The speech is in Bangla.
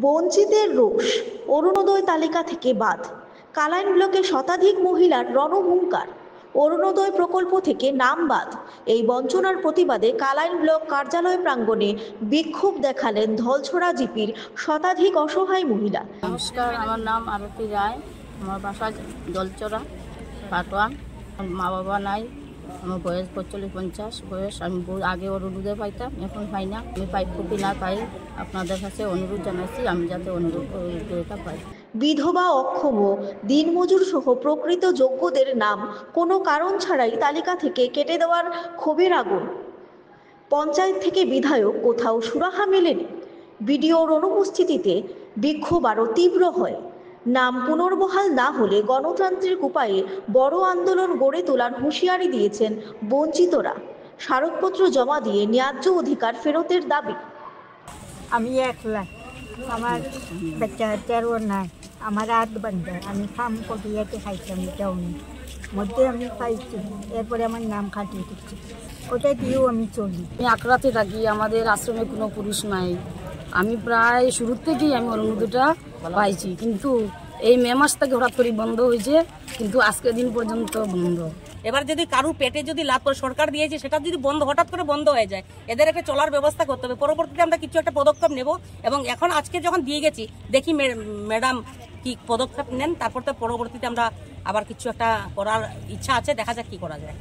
বঞ্চিতের রোষ, অরুণোদয় তালিকা থেকে বাদ। কালাইন ব্লকে শতাধিক মহিলার রণহুঙ্কার, অরুণোদয় প্রকল্প থেকে নাম বাদ। এই বঞ্চনার প্রতিবাদে কালাইন ব্লক কার্যালয় প্রাঙ্গণে বিক্ষোভ দেখালেন ধলছড়া জিপির শতাধিক অসহায় মহিলা। নমস্কার, আমার নাম আরতি রায়। আমার বাসা দলচড়া পাটোয়ান। মা বাবা নাই, আমার বয়স 45-50 বয়স। আমি আগে অরুণোদয় পাইতাম, এখন পাই না। আমি কপি না পাই, আপনাদের কাছে অনুরোধ জানাইছি আমি যাতে অরুণোদয়টা পাই। বিধবা, অক্ষম, দিনমজুর সহ প্রকৃত যোগ্যদের নাম কোনো কারণ ছাড়াই তালিকা থেকে কেটে দেওয়ার ক্ষোভের আগুন। পঞ্চায়েত থেকে বিধায়ক কোথাও সুরাহা মেলেনি। বিডিওর অনুপস্থিতিতে বিক্ষোভ আরও তীব্র হয়। নাম পুনর্বহাল না হলে গণতান্ত্রিক উপায়ে বড় আন্দোলন গড়ে তোলার হুঁশিয়ারি দিয়েছেন বঞ্চিতরা। স্মারকপত্র জমা দিয়ে ন্যায্য অধিকার ফেরতের দাবি। আমি একলা, আমার বাচ্চাটারও নাই, আমার হাত বান্ধা, আমি কাম করিয়াতে খাইতাম, এটাও নেই মধ্যে আমি পাইছি। এরপরে আমার নাম খাটিয়ে দিচ্ছি, ওটা দিয়েও আমি চলি। আমি আকড়াতে থাকি, আমাদের আশ্রমে কোনো পুরুষ নাই। আমি প্রায় শুরুর থেকেই আমি অরুণোদয়টা পাইছি, কিন্তু এই মে মাস থেকে হঠাৎ করে বন্ধ হয়েছে, কিন্তু আজকের দিন পর্যন্ত বন্ধ। এবার যদি কারুর পেটে যদি লাভ করে সরকার দিয়েছে, সেটা যদি বন্ধ হঠাৎ করে বন্ধ হয়ে যায়, এদের একটা চলার ব্যবস্থা করতে হবে। পরবর্তীতে আমরা কিছু একটা পদক্ষেপ নেব, এবং এখন আজকে যখন দিয়ে গেছি, দেখি ম্যাডাম কি পদক্ষেপ নেন। তারপর তো পরবর্তীতে আমরা আবার কিছু একটা করার ইচ্ছা আছে, দেখা যাক কি করা যায়।